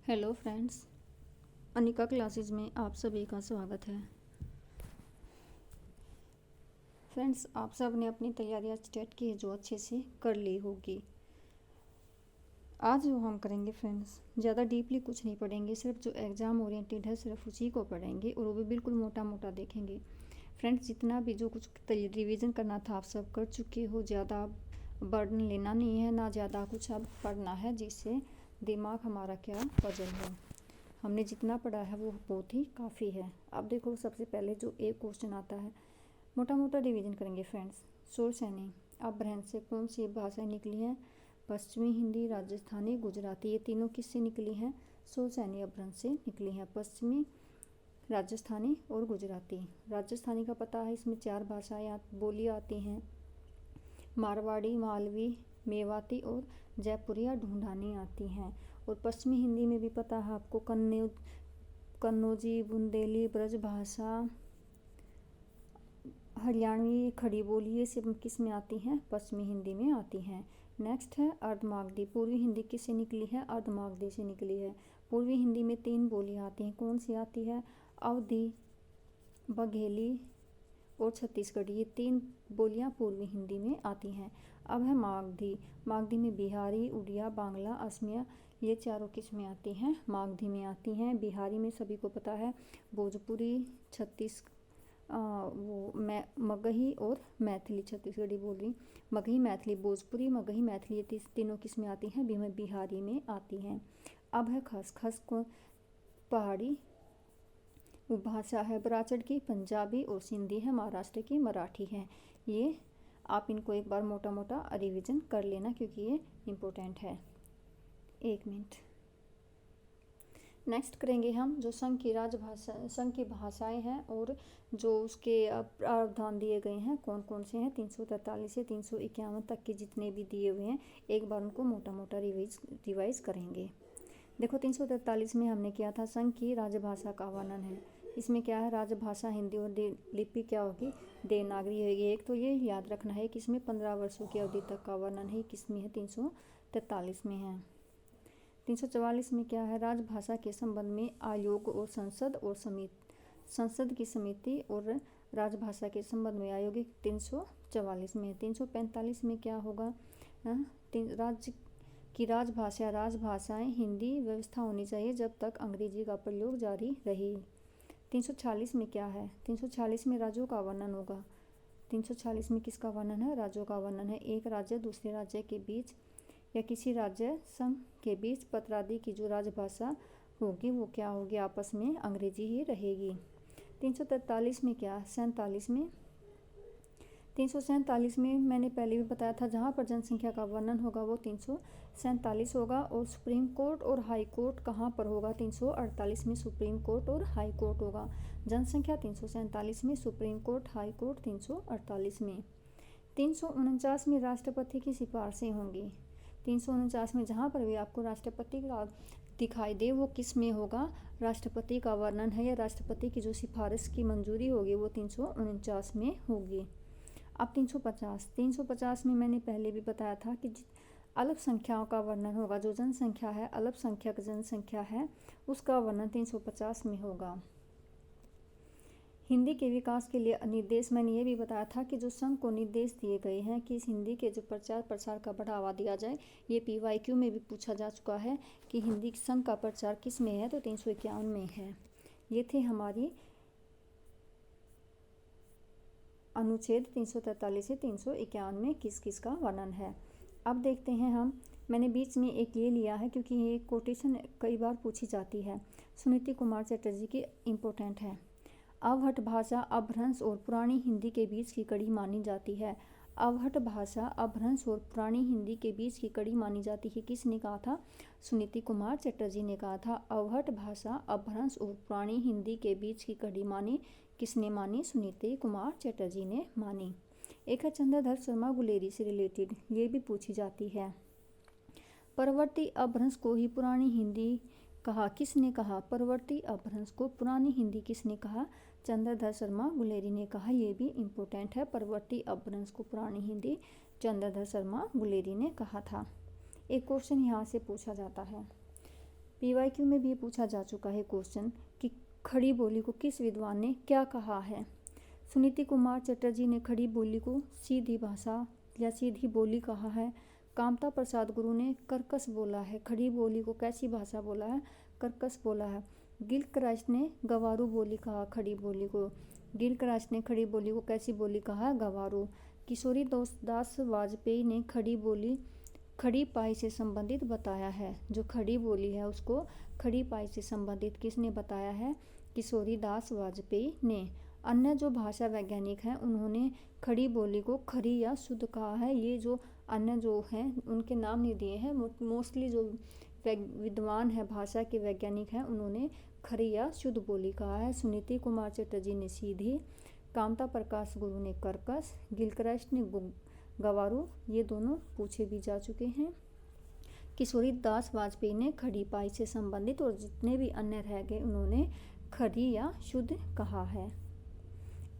Hello friends, Anika classes में आप सभी का स्वागत है। फ्रेंड्स, आप सब ने अपनी तैयारियां स्टार्ट की है जो अच्छे से कर ली होगी। आज जो हम करेंगे फ्रेंड्स, ज़्यादा डीपली कुछ नहीं पढ़ेंगे, सिर्फ जो एग्ज़ाम ओरिएंटेड है सिर्फ उसी को पढ़ेंगे और वो भी बिल्कुल मोटा मोटा देखेंगे। फ्रेंड्स, जितना भी जो कुछ रिवीजन करना था आप सब कर चुके हो, ज़्यादा बर्डन लेना नहीं है, ना ज़्यादा कुछ अब पढ़ना है जिससे दिमाग हमारा क्या पजल हो। हमने जितना पढ़ा है वो बहुत ही काफ़ी है। अब देखो, सबसे पहले जो एक क्वेश्चन आता है, मोटा मोटा रिवीजन करेंगे फ्रेंड्स। सोर्स यानी अपभ्रंश से कौन सी भाषाएं निकली हैं? पश्चिमी हिंदी, राजस्थानी, गुजराती। ये तीनों किससे निकली हैं? सोर्स यानी अपभ्रंश से निकली हैं। पश्चिमी, राजस्थानी और गुजराती। राजस्थानी का पता है, इसमें 4 भाषाएं बोली आती हैं, मारवाड़ी, मालवी, मेवाती और जयपुरिया ढूंढानी आती हैं। और पश्चिमी हिंदी में भी पता है आपको, कन्नौजी, बुंदेली, ब्रज भाषा, हरियाणवी, खड़ी बोली, ये सब किस में आती हैं? पश्चिमी हिंदी में आती हैं। नेक्स्ट है अर्धमागधी। पूर्वी हिंदी किससे निकली है? अर्धमागधी से निकली है। पूर्वी हिंदी में 3 बोलियां आती हैं, कौन सी आती है? अवधी, बघेली और छत्तीसगढ़ी। ये 3 बोलियां पूर्वी हिंदी में आती हैं। अब है मागधी। मागधी में बिहारी, उड़िया, बांग्ला, असमिया, ये चारों किस में आती हैं? मागधी में आती हैं। बिहारी में सभी को पता है भोजपुरी, मगही और मैथिली। छत्तीसगढ़ी बोल रही, मगही, मैथिली, भोजपुरी, मगही, मैथिली, ये तीनों किस में आती हैं? बिहारी में आती हैं। अब है खस। खस को पहाड़ी उपभाषा है, बराचड़ की पंजाबी और सिंधी है, महाराष्ट्र की मराठी है। ये आप इनको एक बार मोटा मोटा रिवीजन कर लेना क्योंकि ये इम्पोर्टेंट है। 1 मिनट। नेक्स्ट करेंगे हम जो संघ की भाषाएं हैं और जो उसके प्रावधान दिए गए हैं कौन कौन से हैं। 343 से 351 तक के जितने भी दिए हुए हैं एक बार उनको मोटा मोटा रिवाइज करेंगे। देखो, 343 में हमने किया था संघ की राजभाषा का वर्णन है। इसमें क्या है? राजभाषा हिंदी और लिपि क्या होगी? देवनागरी होगी। एक तो ये याद रखना है कि इसमें 15 वर्षों की अवधि तक का वर्णन है, किसमें है? 343 में है। 344 में क्या है? राजभाषा के संबंध में आयोग और संसद की समिति और राजभाषा के संबंध में आयोग 344 में है। 345 में क्या होगा? राज्य की राजभाषाएं हिंदी व्यवस्था होनी चाहिए जब तक अंग्रेजी का प्रयोग जारी रही। 346 में क्या है? 346 में राज्यों का वर्णन होगा। 346 में किसका वर्णन है? राज्यों का वर्णन है। एक राज्य दूसरे राज्य के बीच या किसी राज्य संघ के बीच पत्रादि की जो राजभाषा होगी वो क्या होगी? आपस में अंग्रेजी ही रहेगी। 343 में क्या? 347 में मैंने पहले भी बताया था, जहाँ पर जनसंख्या का वर्णन होगा वो 347 होगा। और सुप्रीम कोर्ट और हाई कोर्ट कहाँ पर होगा? 348 में सुप्रीम कोर्ट और हाई कोर्ट होगा। जनसंख्या 347 में, सुप्रीम कोर्ट, हाई कोर्ट 348 में। 349 में राष्ट्रपति की सिफारिशें होंगी। 349 में जहाँ पर भी आपको राष्ट्रपति का दिखाई दे वो किस में होगा? राष्ट्रपति का वर्णन है या राष्ट्रपति की जो सिफारिश की मंजूरी होगी वो 349 में होगी। अब 350 में मैंने पहले भी बताया था कि अल्पसंख्याओं का वर्णन होगा। जो जनसंख्या है, अल्पसंख्यक जनसंख्या है, उसका वर्णन 350 में होगा। हिंदी के विकास के लिए निर्देश, मैंने ये भी बताया था कि जो संघ को निर्देश दिए गए हैं कि इस हिंदी के जो प्रचार प्रसार का बढ़ावा दिया जाए, ये PYQ में भी पूछा जा चुका है कि हिंदी संघ का प्रचार किस में है, तो 351 में है। ये थे हमारी अनुच्छेद 343 से 351 में किस किस का वर्णन है। अब देखते हैं हम, मैंने बीच में एक ये लिया है क्योंकि ये कोटेशन कई बार पूछी जाती है, सुनीति कुमार चटर्जी की, इम्पोर्टेंट है। अवहट भाषा अपभ्रंश और पुरानी हिंदी के बीच की कड़ी मानी जाती है। अवहट भाषा अपभ्रंश और पुरानी हिंदी के बीच की कड़ी मानी जाती है, किसने कहा था? सुनीति कुमार चटर्जी ने कहा था। अवहट भाषा अपभ्रंश और पुरानी हिंदी के बीच की कड़ी मानी, किसने मानी? सुनीति कुमार चटर्जी ने मानी। एक है चंद्रधर शर्मा गुलेरी से रिलेटेड, ये भी पूछी जाती है। परवर्ती अपभ्रंश को ही पुरानी हिंदी कहा, किसने कहा? परवर्ती अपभ्रंश को पुरानी हिंदी किसने कहा? चंद्रधर शर्मा गुलेरी ने कहा। ये भी इम्पोर्टेंट है, परवर्ती अपभ्रंश को पुरानी हिंदी चंद्रधर शर्मा गुलेरी ने कहा था। एक क्वेश्चन यहाँ से पूछा जाता है, PYQ में भी ये पूछा जा चुका है क्वेश्चन कि खड़ी बोली को किस विद्वान ने क्या कहा है। सुनीति कुमार चटर्जी ने खड़ी बोली को सीधी भाषा या सीधी बोली कहा है। कामता प्रसाद गुरु ने कर्कश बोला है। खड़ी बोली को कैसी भाषा बोला है? कर्कश बोला है। गिलक्राइस्ट ने गवारू बोली कहा खड़ी बोली को। गिलक्राइस्ट ने खड़ी बोली को कैसी बोली कहा? गवारू। किशोरी दास वाजपेयी ने खड़ी बोली खड़ी पाई से संबंधित बताया है। जो खड़ी बोली है उसको खड़ी पाई से संबंधित किसने बताया है? किशोरी दास वाजपेयी ने। अन्य जो भाषा वैज्ञानिक हैं उन्होंने खड़ी बोली को खरी या शुद्ध कहा है। ये जो अन्य जो हैं उनके नाम नहीं दिए हैं। मोस्टली जो विद्वान है भाषा के वैज्ञानिक हैं उन्होंने खरी या शुद्ध बोली कहा है। सुनीति कुमार चटर्जी ने सीधी, कामता प्रकाश गुरु ने कर्कश, गिलक्राइस्ट ने गवारू, ये दोनों पूछे भी जा चुके हैं। किशोरी दास वाजपेयी ने खड़ी पाई से संबंधित और जितने भी अन्य रह गए उन्होंने खरी या शुद्ध कहा है।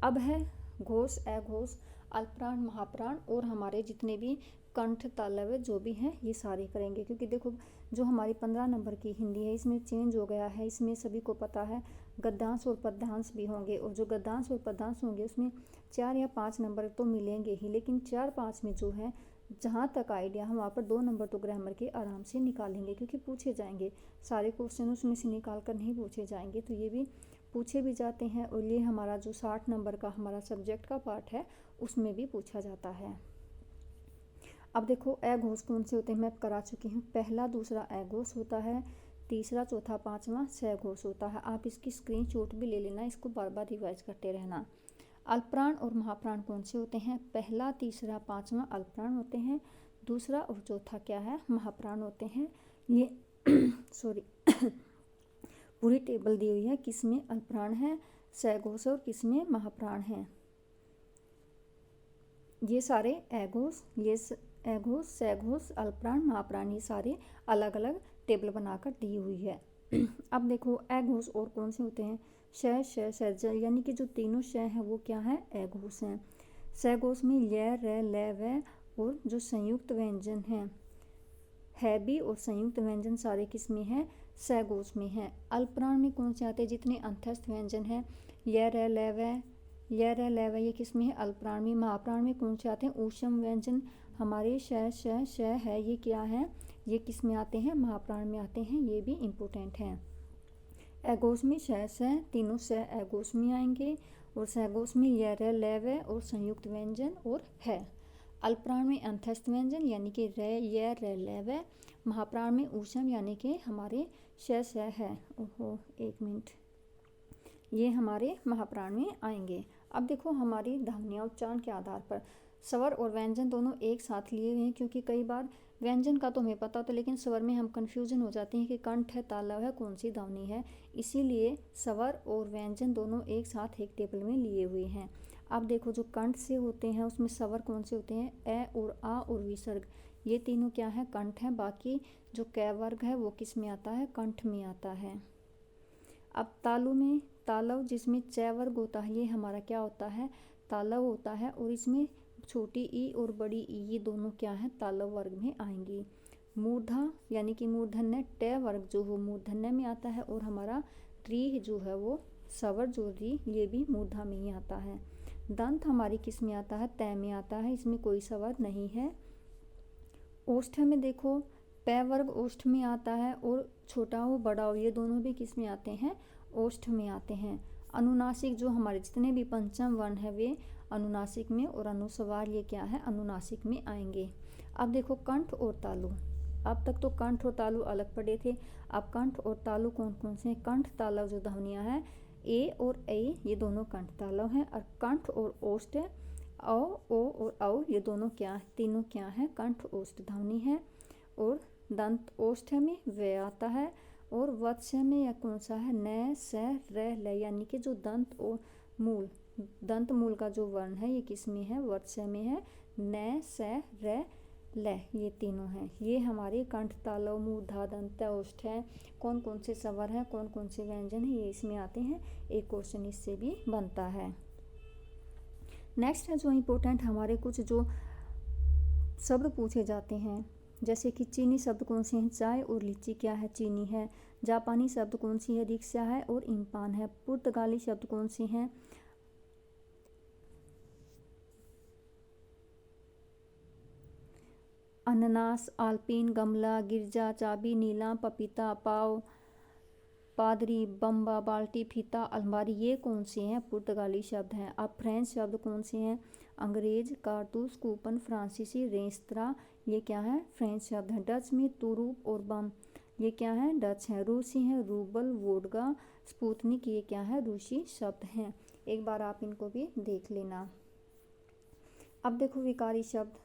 अब है घोष, अघोष, अल्पप्राण, महाप्राण और हमारे जितने भी कंठ, तालव्य जो भी हैं ये सारे करेंगे। क्योंकि देखो जो हमारी 15 नंबर की हिंदी है इसमें चेंज हो गया है। इसमें सभी को पता है गद्यांश और पद्यांश भी होंगे और जो गद्यांश और पद्यांश होंगे उसमें 4 या 5 नंबर तो मिलेंगे ही, लेकिन 4-5 में जो है जहाँ तक आइडिया हम वहाँ पर 2 नंबर तो ग्रामर के आराम से निकालेंगे क्योंकि पूछे जाएंगे। सारे क्वेश्चन उसमें से निकाल कर नहीं पूछे जाएंगे, तो ये भी पूछे भी जाते हैं। और ये हमारा जो 60 नंबर का हमारा सब्जेक्ट का पार्ट है उसमें भी पूछा जाता है। अब देखो अघोष कौन से होते हैं मैं करा चुकी हूँ। पहला, दूसरा अघोष होता है, तीसरा, चौथा, पाँचवा सघोष होता है। आप इसकी स्क्रीनशॉट भी ले लेना, इसको बार बार रिवाइज करते रहना। अल्पप्राण और महाप्राण कौन से होते हैं? पहला, तीसरा, पाँचवा अल्पप्राण होते हैं, दूसरा और चौथा क्या है? महाप्राण होते हैं। ये सॉरी पूरी टेबल दी हुई है किसमें अल्पप्राण है, सघोष और किसमें महाप्राण है। ये सारे अघोष, ये अघोष, सघोष, अल्पप्राण, महाप्राण ये सारे अलग अलग टेबल बनाकर दी हुई है। अब देखो अघोष और कौन से होते हैं? श, श, ष, यानी कि जो तीनों श हैं वो क्या है? अघोष हैं। सघोष में य, र, ल, व और जो संयुक्त व्यंजन हैं है भी और संयुक्त व्यंजन सारे किस में हैं? सघोष में हैं। अल्पप्राण में कौन से आते हैं? जितने अंतस्थ व्यंजन हैं य, र, ल, व, य, र, ल, व ये किस में है? अल्पप्राण में। महाप्राण में कौन से आते हैं? ऊष्म व्यंजन हमारे श, श, श है, ये क्या है? ये किस में आते हैं? महाप्राण में आते हैं, ये भी इम्पोर्टेंट हैं। अघोष में श, स तीनों स अघोष में आएंगे और सघोष में य, र, ल, व और संयुक्त व्यंजन और है। अल्पप्राण में अंतस्थ व्यंजन यानी कि र, य, र, ल, व। महाप्राण में ऊष्म यानी कि हमारे श, स है। ओहो एक मिनट, ये हमारे महाप्राण में आएंगे। अब देखो हमारी ध्वनियाँ उच्चारण के आधार पर स्वर और व्यंजन दोनों एक साथ लिए हुए हैं, क्योंकि कई बार व्यंजन का तो हमें पता होता है लेकिन स्वर में हम कंफ्यूजन हो जाते हैं कि कंठ है, तालव है, कौन सी ध्वनि है। इसीलिए स्वर और व्यंजन दोनों एक साथ एक टेबल में लिए हुए हैं। अब देखो जो कंठ से होते हैं उसमें स्वर कौन से होते हैं? ए और आ और विसर्ग, ये तीनों क्या है? कंठ है। बाकी जो क वर्ग है वो किस में आता है? कंठ में आता है। अब तालु में तालव जिसमें च वर्ग होता है ये हमारा क्या होता है? तालव होता है। और इसमें छोटी ई और बड़ी ई ये दोनों क्या है? तालव वर्ग में आएंगी। मूर्धा यानी कि मूर्धन्य ट वर्ग जो हो मूर्धन्य में आता है और हमारा री जो है वो स्वर जो री ये भी मूर्धा में ही आता है। दंत हमारी किस में आता है? तय में आता है, इसमें कोई स्वर नहीं है। ओष्ठ में देखो प वर्ग ओष्ठ में आता है और छोटा हो बड़ा हो ये दोनों भी किस में आते हैं? ओष्ठ में आते हैं। अनुनासिक जो हमारे जितने भी पंचम वर्ण है वे अनुनासिक में और अनुस्वार ये क्या है? अनुनासिक में आएंगे। अब देखो कंठ और तालु, अब तक तो कंठ और तालु अलग पड़े थे, अब कंठ और तालु कौन कौन से हैं? कंठ तालव जो ध्वनियाँ हैं ए और ए ये दोनों कंठ तालव हैं। और कंठ और ओष्ठ औ, ओ और औ ये दोनों क्या तीनों क्या हैं? कंठ ओष्ठ ध्वनि है। और दंत ओष्ठ में व आता है और वत्स में या कौन सा है? न, स, र, ल यानी कि जो दंत मूल का जो वर्ण है ये किस में है? वत्स में है। न, स, र, ल ये तीनों हैं। ये हमारे कंठ तालव मूर्धा दंत ओष्ठ है। कौन कौन से स्वर हैं, कौन कौन से व्यंजन हैं ये इसमें आते हैं। एक क्वेश्चन इससे भी बनता है। नेक्स्ट है जो इम्पोर्टेंट हमारे कुछ जो शब्द पूछे जाते हैं जैसे कि चीनी शब्द कौन सी है? चाय और लीची क्या है? चीनी है। जापानी शब्द कौन सी है? रिक्शा है और इम्पान है। पुर्तगाली शब्द कौन सी हैं? अनानास, आल्पिन, गमला, गिरजा, चाबी, नीला, पपीता, पाव, पादरी, बम्बा, बाल्टी, फीता, अलमारी, ये कौन से हैं? पुर्तगाली शब्द हैं। अब फ्रेंच शब्द कौन से हैं? अंग्रेज, कारतूस, कूपन, फ्रांसीसी, रेस्तरां, ये क्या है? फ्रेंच शब्द हैं। डच में तुरूप और बम, ये क्या है? डच है। रूसी है रूबल, वोडगा, स्पुतनिक, ये क्या है? रूसी शब्द हैं। एक बार आप इनको भी देख लेना। अब देखो विकारी शब्द।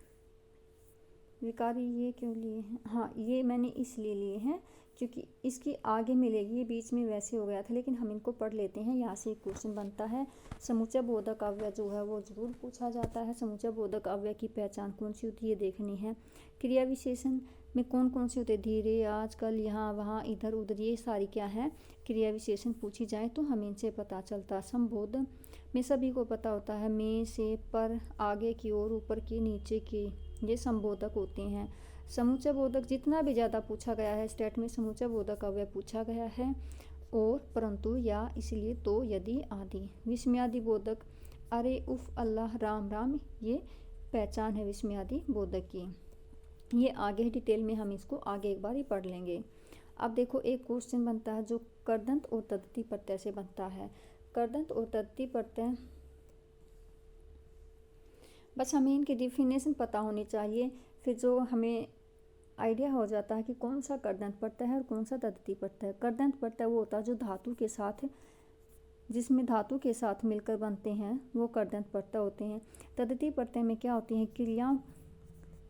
विकारी ये क्यों लिए हैं? हाँ, ये मैंने इसलिए लिए हैं क्योंकि इसकी आगे मिलेगी, ये बीच में वैसे हो गया था, लेकिन हम इनको पढ़ लेते हैं। यहाँ से एक क्वेश्चन बनता है, समूचा बोधक अव्यय जो है वो ज़रूर पूछा जाता है। समूचा बोधक अव्यय की पहचान कौन सी होती है, देखनी है। क्रिया विशेषण में कौन कौन से होते हैं? धीरे, आज, कल, यहाँ, वहाँ, इधर, उधर, ये सारी क्या है? क्रिया विशेषण पूछी जाए तो हमें इनसे पता चलता। संबोधन में सभी को पता होता है, में, से, पर, आगे की ओर, ऊपर की, नीचे की, ये संबोधक होते हैं। समूचा बोधक जितना भी ज़्यादा पूछा गया है स्टेट में, समूचा बोधक अव्यय पूछा गया है। और, परंतु, या, इसलिए, तो, यदि, आदि। विस्मयादि बोधक, अरे, उफ, अल्लाह, राम राम, ये पहचान है विस्मयादि बोधक की। ये आगे डिटेल में हम इसको आगे एक बार ही पढ़ लेंगे। अब देखो एक क्वेश्चन बनता है जो करदंत और तद्धित प्रत्यय से बनता है। करदंत और तद्धित प्रत्यय, बस हमें इनकी डिफिनेशन पता होनी चाहिए, फिर जो हमें आइडिया हो जाता है कि कौन सा करदंत प्रत्यय है और कौन सा तद्धित प्रत्यय है। करदंत प्रत्यय वो होता है जो धातु के साथ, जिसमें धातु के साथ मिलकर बनते हैं, वो करदंत प्रत्यय होते हैं। तद्धित प्रत्यय में क्या होती हैं? क्रियाओं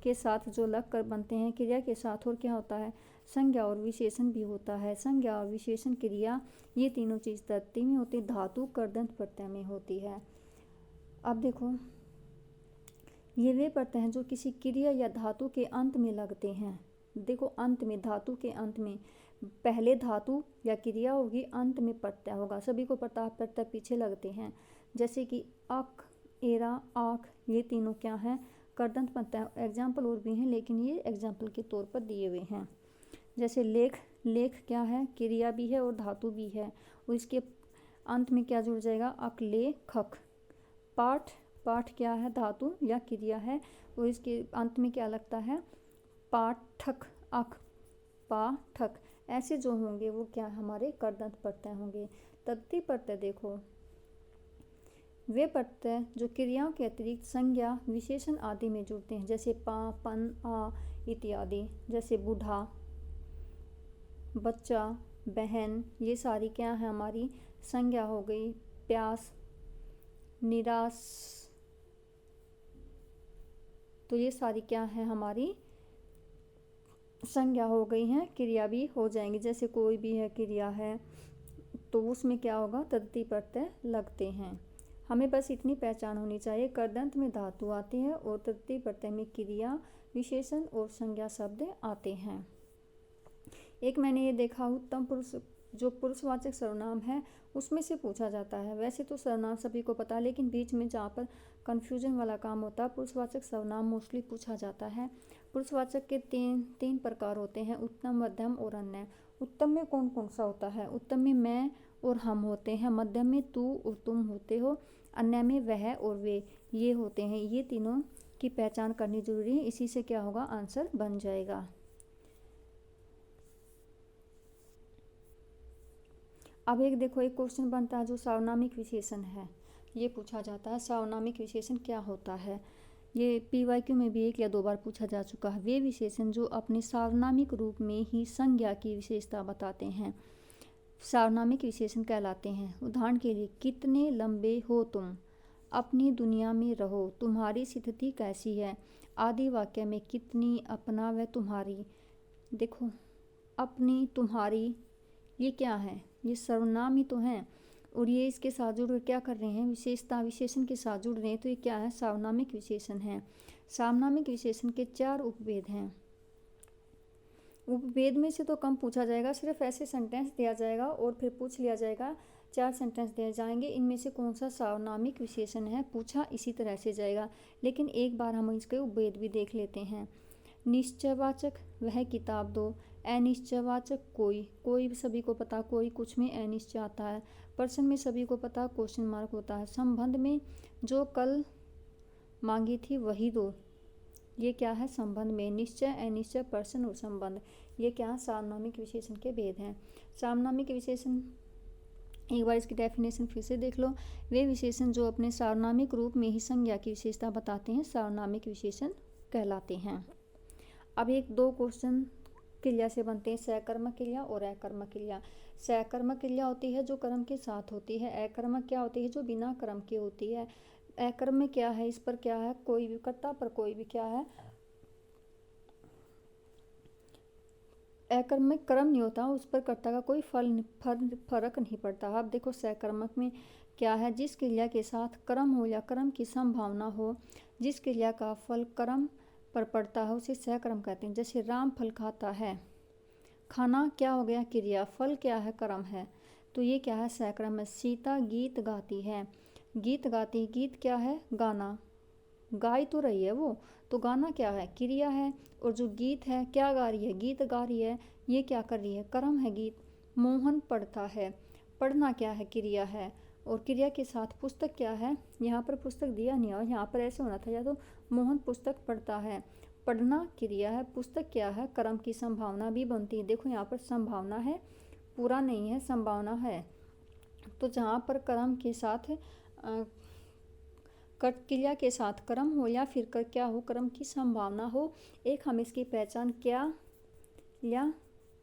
के साथ जो लग कर बनते हैं, क्रिया के साथ, और क्या होता है? संज्ञा और विशेषण भी होता है। संज्ञा और विशेषण, क्रिया, ये तीनों चीज़ तद्धित में होती, धातु करदंत प्रत्यय में होती है। अब देखो ये वे प्रत्यय हैं जो किसी क्रिया या धातु के अंत में लगते हैं। देखो अंत में, धातु के अंत में, पहले धातु या क्रिया होगी, अंत में प्रत्यय होगा। सभी को पता है प्रत्यय पीछे लगते हैं, जैसे कि अक, एरा, आख, ये तीनों क्या है? करदंत प्रत्यय। एग्जाम्पल और भी हैं लेकिन ये एग्जाम्पल के तौर पर दिए हुए हैं। जैसे लेख, लेख क्या है? क्रिया भी है और धातु भी है, और इसके अंत में क्या जुड़ जाएगा? अक, ले, खक। पाठ, पाठ क्या है? धातु या क्रिया है, और इसके अंत में क्या लगता है? पाठक, अक, पाठक। ऐसे जो होंगे वो क्या हमारे करदंत प्रत्यय होंगे। तद्धित प्रत्यय देखो वे प्रत्यय जो क्रियाओं के अतिरिक्त संज्ञा, विशेषण आदि में जुड़ते हैं, जैसे पा, पन, आ इत्यादि। जैसे बूढ़ा, बच्चा, बहन, ये सारी क्या है? हमारी संज्ञा हो गई। प्यास, निराश, तो ये सारी क्या है? हमारी संज्ञा हो गई हैं, क्रिया भी हो जाएंगी। जैसे कोई भी है क्रिया है तो उसमें क्या होगा? तद्धित प्रत्यय लगते हैं। हमें बस इतनी पहचान होनी चाहिए, करदंत में धातु आती है और तद्धित प्रत्यय में क्रिया, विशेषण और संज्ञा शब्द आते हैं। एक मैंने ये देखा, उत्तम पुरुष जो पुरुषवाचक सर्वनाम है उसमें से पूछा जाता है। वैसे तो सर्वनाम सभी को पता है, लेकिन बीच में जहाँ पर कन्फ्यूजन वाला काम होता है, पुरुषवाचक सर्वनाम मोस्टली पूछा जाता है। पुरुषवाचक के तीन प्रकार होते हैं, उत्तम, मध्यम और अन्य। उत्तम में कौन कौन सा होता है? उत्तम में मैं और हम होते हैं, मध्यम में तू और तुम होते हो, अन्य में वह और वे, ये होते हैं। ये तीनों की पहचान करनी जरूरी है, इसी से क्या होगा? आंसर बन जाएगा। अब एक देखो एक क्वेश्चन बनता है जो सार्वनामिक विशेषण है, ये पूछा जाता है। सार्वनामिक विशेषण क्या होता है? ये PYQ में भी 1 या 2 बार पूछा जा चुका है। वे विशेषण जो अपने सार्वनामिक रूप में ही संज्ञा की विशेषता बताते हैं, सार्वनामिक विशेषण कहलाते हैं। उदाहरण के लिए, कितने लंबे हो तुम, अपनी दुनिया में रहो, तुम्हारी स्थिति कैसी है, आदि वाक्य में कितनी, अपना व तुम्हारी। देखो अपनी, तुम्हारी, ये क्या है? ये सर्वनाम ही तो हैं, और ये इसके साथ जुड़ कर क्या कर रहे हैं? विशेषता, विशेषण के साथ जुड़ रहे हैं, तो ये क्या है? सार्वनामिक विशेषण है। सार्वनामिक विशेषण के 4 उपभेद हैं। उपभेद में से तो कम पूछा जाएगा, सिर्फ ऐसे सेंटेंस दिया जाएगा और फिर पूछ लिया जाएगा, 4 सेंटेंस दिए जाएंगे, इनमें से कौन सा सार्वनामिक विशेषण है, पूछा इसी तरह से जाएगा। लेकिन एक बार हम इसके उपभेद भी देख लेते हैं। निश्चयवाचक वह किताब दो। अनिश्चयवाचक कोई सभी को पता, कोई कुछ में अनिश्चय आता है। प्रश्न में सभी को पता, क्वेश्चन मार्क होता है। संबंध में जो कल मांगी थी वही दो। ये क्या है? संबंध में निश्चय, अनिश्चय, प्रश्न और संबंध, ये क्या है? सार्वनामिक विशेषण के भेद हैं। सार्वनामिक विशेषण, एक बार इसकी डेफिनेशन फिर से देख लो। वे विशेषण जो अपने सार्वनामिक रूप में ही संज्ञा की विशेषता बताते हैं सार्वनामिक विशेषण कहलाते हैं। अब एक दो क्वेश्चन क्रिया से बनते हैं, सकर्मक क्रिया और अकर्मक क्रिया। सकर्मक क्रिया होती है जो कर्म के साथ होती है। अकर्मक क्या होती है? जो बिना कर्म की होती है। अकर्मक क्या है? इस पर क्या है? कोई भी कर्ता पर कोई भी क्या है? अकर्मक कर्म नहीं होता, उस पर कर्ता का कोई फर्क नहीं पड़ता। अब देखो सकर्मक में क्या है? जिस क्रिया के साथ कर्म हो या कर्म की संभावना हो, जिस क्रिया का फल कर्म पर पड़ता है उसे सकर्म कहते हैं। जैसे राम फल खाता है, खाना क्या हो गया? क्रिया, फल क्या है? कर्म है, तो ये क्या है? सकर्म है। सीता गीत गाती है, गीत गाती, गीत क्या है? गाना, गाई तो रही है वो, तो गाना क्या है? क्रिया है। और जो गीत है क्या गा रही है? गीत गा रही है, ये क्या कर रही है? कर्म है गीत। मोहन पढ़ता है, पढ़ना क्या है? क्रिया है। और क्रिया के साथ पुस्तक क्या है? यहाँ पर पुस्तक दिया नहीं है, यहाँ पर ऐसे होना था, या तो मोहन पुस्तक पढ़ता है, पढ़ना क्रिया है, पुस्तक क्या है? कर्म की संभावना भी बनती है। देखो यहाँ पर संभावना है, पूरा नहीं है, संभावना है। तो जहाँ पर कर्म के साथ क्रिया के साथ कर्म हो या फिर क्या हो? कर्म की संभावना हो, एक हम इसकी पहचान क्या या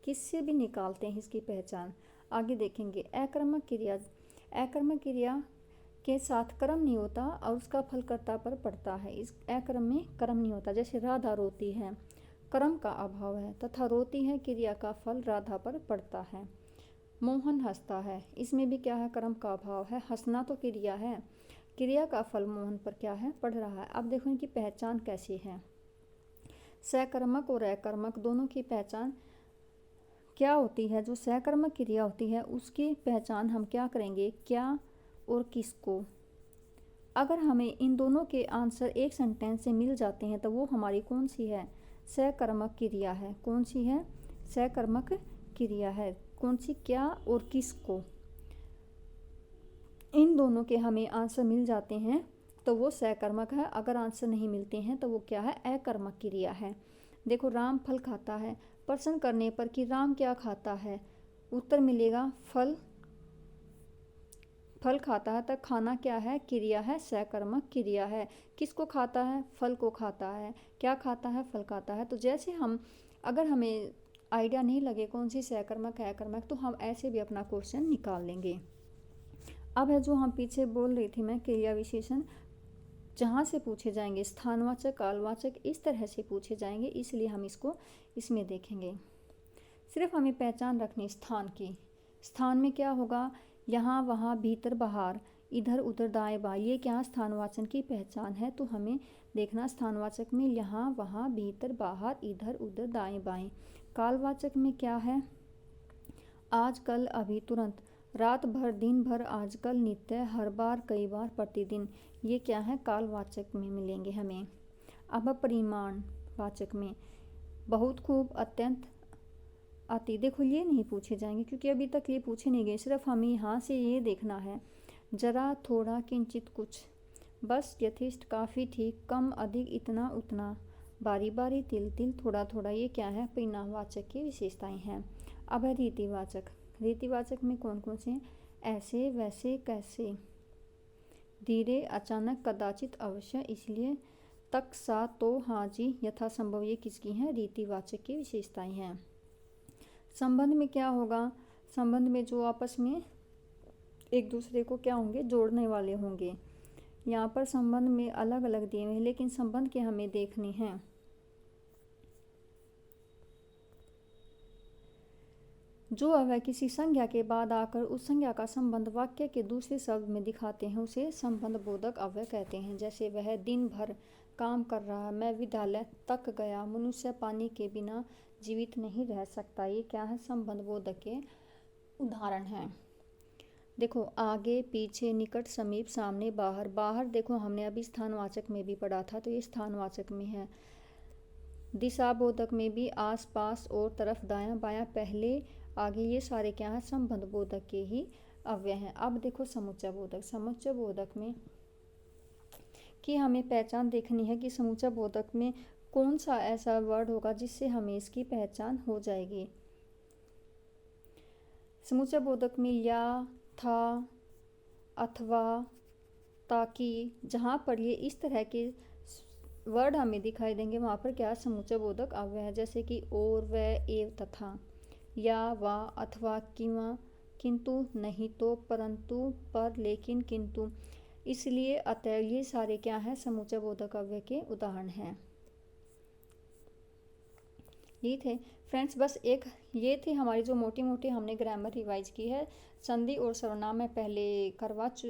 किससे भी निकालते हैं इसकी पहचान, आगे देखेंगे। अकर्मक क्रिया, अकर्मक क्रिया के साथ कर्म नहीं होता और उसका फल कर्ता पर पड़ता है। इस अकर्म में कर्म नहीं होता। जैसे राधा रोती है, कर्म का अभाव है, तथा रोती है, क्रिया का फल राधा पर पड़ता है। मोहन हंसता है, इसमें भी क्या है? कर्म का अभाव है, हंसना तो क्रिया है, क्रिया का फल मोहन पर क्या है? पड़ रहा है। अब देखो इनकी पहचान कैसी है। सकर्मक और अकर्मक दोनों की पहचान क्या होती है? जो सकर्मक क्रिया होती है उसकी पहचान हम क्या करेंगे? क्या और किसको। अगर हमें इन दोनों के आंसर एक सेंटेंस से मिल जाते हैं तो वो हमारी कौन सी है? सकर्मक क्रिया है। कौन सी है? सकर्मक क्रिया है। कौन सी? क्या और किसको। इन दोनों के हमें आंसर मिल जाते हैं तो वो सकर्मक है। अगर आंसर नहीं मिलते हैं तो वो क्या है? अकर्मक क्रिया है। देखो राम फल खाता है, प्रश्न करने पर कि राम क्या खाता है, उत्तर मिलेगा फल, फल खाता है, तब खाना क्या है? क्रिया है, सकर्मक क्रिया है। किसको खाता है? फल को खाता है। क्या खाता है? फल खाता है। तो जैसे हम, अगर हमें आइडिया नहीं लगे कौन सी सकर्मक है अकर्मक, तो हम ऐसे भी अपना क्वेश्चन निकाल लेंगे। अब है जो हम पीछे बोल रही थी मैं, क्रिया विशेषण जहाँ से पूछे जाएंगे, स्थानवाचक, कालवाचक, इस तरह से पूछे जाएंगे, इसलिए हम इसको इसमें देखेंगे। सिर्फ हमें पहचान रखनी स्थान की। स्थान में क्या होगा? यहाँ वहाँ, भीतर बाहर, इधर उधर, दाएं बाएं, ये क्या? स्थानवाचक की पहचान है। तो हमें देखना स्थानवाचक में यहाँ वहाँ, भीतर बाहर, इधर उधर, दाएं बाएं। कालवाचक में क्या है? आज, कल, अभी, तुरंत, रात भर, दिन भर, आजकल, नित्य, हर बार, कई बार, प्रतिदिन, ये क्या है? कालवाचक में मिलेंगे हमें। अब परिमाण वाचक में बहुत, खूब, अत्यंत, अति, देखो ये नहीं पूछे जाएंगे क्योंकि अभी तक ये पूछे नहीं गए। सिर्फ हमें यहाँ से ये देखना है, जरा, थोड़ा, किंचित, कुछ, बस, यथेष्ट, काफ़ी, ठीक, कम, अधिक, इतना, उतना, बारी बारी, तिल तिल, थोड़ा थोड़ा, ये क्या है? परिणामवाचक की विशेषताएं हैं। अब है रीतिवाचक। रीतिवाचक में कौन कौन से हैं? ऐसे, वैसे, कैसे, धीरे, अचानक, कदाचित, अवश्य, इसलिए, तक, सा, तो, हाँ जी, यथासंभव, ये किसकी हैं? रीतिवाचक की विशेषताएं हैं। संबंध में क्या होगा? संबंध में जो आपस में एक दूसरे को क्या होंगे? जोड़ने वाले होंगे। यहाँ पर संबंध में अलग अलग दिए हुए हैं, लेकिन संबंध के हमें देखने हैं। जो अव्यय किसी संज्ञा के बाद आकर उस संज्ञा का संबंध वाक्य के दूसरे शब्द में दिखाते हैं उसे संबंध बोधक अव्यय कहते हैं। जैसे वह दिन भर काम कर रहा है, मैं विद्यालय तक गया, मनुष्य पानी के बिना जीवित नहीं रह सकता, ये क्या है? संबंध बोधक के उदाहरण हैं। देखो आगे, पीछे, निकट, समीप, सामने, बाहर। बाहर देखो हमने अभी स्थानवाचक में भी पढ़ा था, तो ये स्थानवाचक में है। दिशा बोधक में भी आस पास और तरफ दायां बायां पहले आगे ये सारे क्या हैं, संबंध बोधक के ही अव्यय हैं। अब देखो समुच्चय बोधक। समुच्चय बोधक में कि हमें पहचान देखनी है कि समुच्चय बोधक में कौन सा ऐसा वर्ड होगा जिससे हमें इसकी पहचान हो जाएगी। समुच्चय बोधक में या, था, अथवा, ताकि, जहाँ पर ये इस तरह के वर्ड हमें दिखाई देंगे वहाँ पर क्या समुच्चय बोधक अव्यय है। जैसे कि और, व, एव, तथा, या, वा, अथवा, किंवा, किंतु, नहीं तो, परंतु, पर, लेकिन, किंतु, इसलिए, अतः, ये सारे क्या हैं, समुच्चय बोधक अव्यय के उदाहरण हैं। ये थे फ्रेंड्स, बस एक ये थी हमारी जो मोटी मोटी हमने ग्रामर रिवाइज की है। संधि और सर्वनाम मैं पहले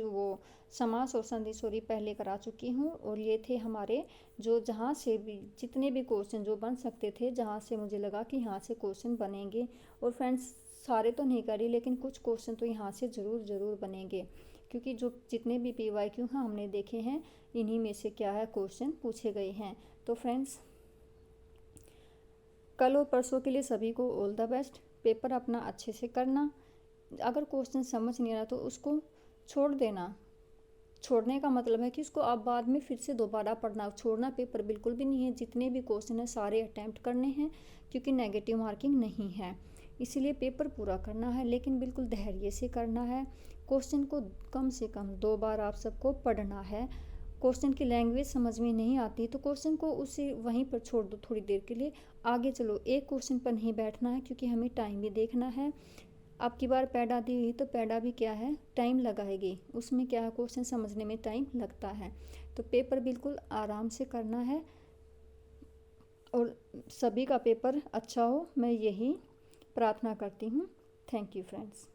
वो समास और संधि सॉरी पहले करा चुकी हूँ। और ये थे हमारे जो जहाँ से भी जितने भी क्वेश्चन जो बन सकते थे, जहाँ से मुझे लगा कि यहाँ से क्वेश्चन बनेंगे। और फ्रेंड्स सारे तो नहीं करी, लेकिन कुछ क्वेश्चन तो यहाँ से ज़रूर बनेंगे, क्योंकि जो जितने भी PYQ हैं हमने देखे हैं, इन्हीं में से क्या है क्वेश्चन पूछे गए हैं। तो फ्रेंड्स कल और परसों के लिए सभी को ऑल द बेस्ट। पेपर अपना अच्छे से करना। अगर क्वेश्चन समझ नहीं आ रहा तो उसको छोड़ देना। छोड़ने का मतलब है कि उसको आप बाद में फिर से दोबारा पढ़ना। छोड़ना पेपर बिल्कुल भी नहीं है। जितने भी क्वेश्चन हैं सारे अटैम्प्ट करने हैं, क्योंकि नेगेटिव मार्किंग नहीं है, इसीलिए पेपर पूरा करना है, लेकिन बिल्कुल धैर्य से करना है। क्वेश्चन को कम से कम 2 बार आप सबको पढ़ना है। क्वेश्चन की लैंग्वेज समझ में नहीं आती तो क्वेश्चन को उसे वहीं पर छोड़ दो थोड़ी देर के लिए, आगे चलो। एक क्वेश्चन पर नहीं बैठना है, क्योंकि हमें टाइम भी देखना है। अब की बार पैडा दी हुई तो पैडा भी क्या है, टाइम लगाएगी। उसमें क्या है, क्वेश्चन समझने में टाइम लगता है। तो पेपर बिल्कुल आराम से करना है और सभी का पेपर अच्छा हो, मैं यही प्रार्थना करती हूँ। Thank you friends.